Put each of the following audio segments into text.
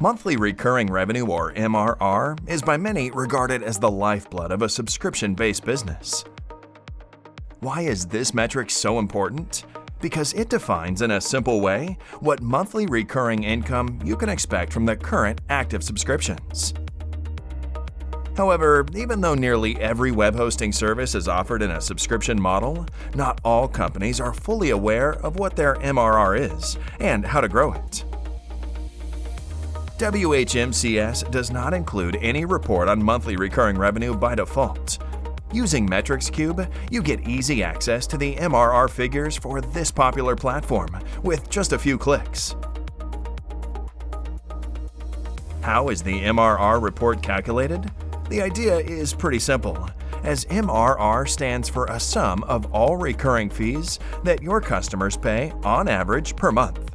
Monthly recurring revenue, or MRR, is by many regarded as the lifeblood of a subscription-based business. Why is this metric so important? Because it defines in a simple way what monthly recurring income you can expect from the current active subscriptions. However, even though nearly every web hosting service is offered in a subscription model, not all companies are fully aware of what their MRR is and how to grow it. WHMCS does not include any report on monthly recurring revenue by default. Using MetricsCube, you get easy access to the MRR figures for this popular platform with just a few clicks. How is the MRR report calculated? The idea is pretty simple, as MRR stands for a sum of all recurring fees that your customers pay on average per month.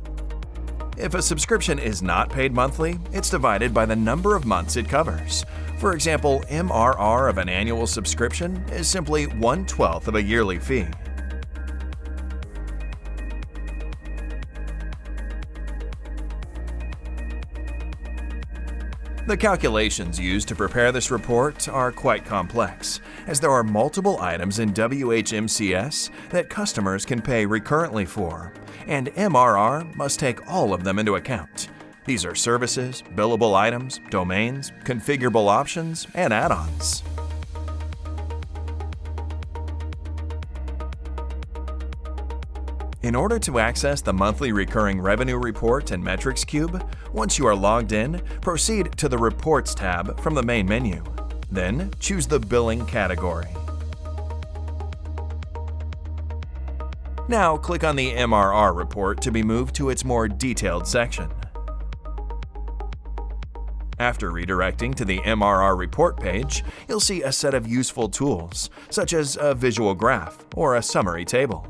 If a subscription is not paid monthly, it's divided by the number of months it covers. For example, MRR of an annual subscription is simply 1/12 of a yearly fee. The calculations used to prepare this report are quite complex, as there are multiple items in WHMCS that customers can pay recurrently for, and MRR must take all of them into account. These are services, billable items, domains, configurable options, and add-ons. In order to access the monthly recurring revenue report in MetricsCube, once you are logged in, proceed to the Reports tab from the main menu. Then choose the Billing category. Now click on the MRR report to be moved to its more detailed section. After redirecting to the MRR report page, you'll see a set of useful tools, such as a visual graph or a summary table.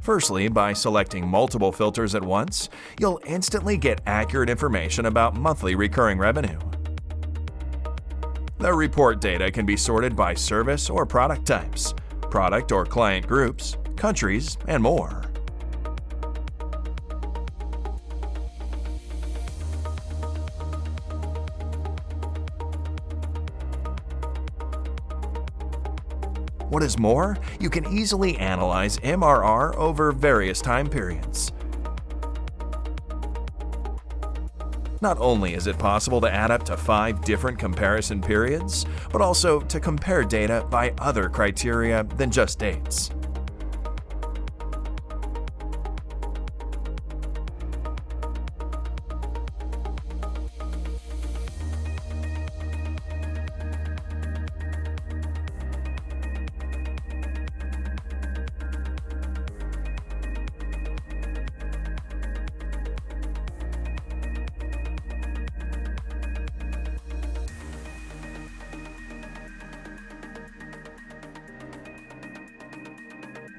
Firstly, by selecting multiple filters at once, you'll instantly get accurate information about monthly recurring revenue. The report data can be sorted by service or product types, product or client groups, countries, and more. What is more, you can easily analyze MRR over various time periods. Not only is it possible to add up to 5 different comparison periods, but also to compare data by other criteria than just dates.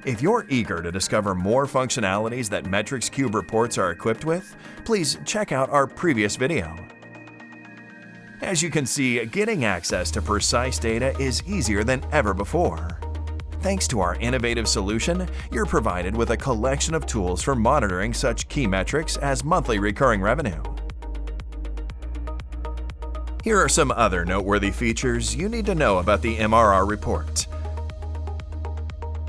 If you're eager to discover more functionalities that MetricsCube reports are equipped with, please check out our previous video. As you can see, getting access to precise data is easier than ever before. Thanks to our innovative solution, you're provided with a collection of tools for monitoring such key metrics as monthly recurring revenue. Here are some other noteworthy features you need to know about the MRR report.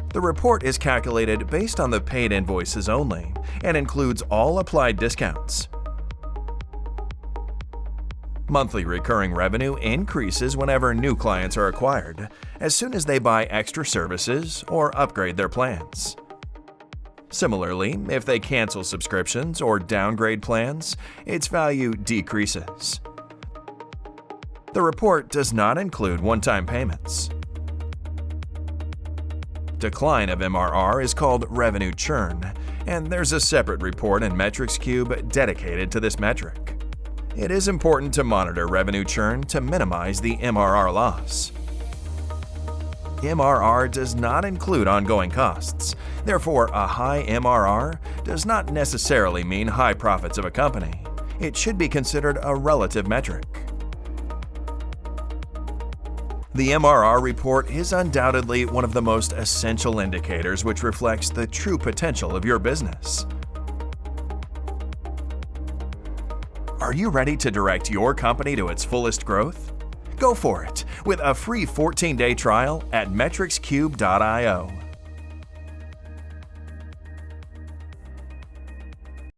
The report is calculated based on the paid invoices only and includes all applied discounts. Monthly recurring revenue increases whenever new clients are acquired, as soon as they buy extra services or upgrade their plans. Similarly, if they cancel subscriptions or downgrade plans, its value decreases. The report does not include one-time payments. Decline of MRR is called revenue churn, and there's a separate report in MetricsCube dedicated to this metric. It is important to monitor revenue churn to minimize the MRR loss. MRR does not include ongoing costs. Therefore, a high MRR does not necessarily mean high profits of a company. It should be considered a relative metric. The MRR report is undoubtedly one of the most essential indicators which reflects the true potential of your business. Are you ready to direct your company to its fullest growth? Go for it with a free 14-day trial at MetricsCube.io.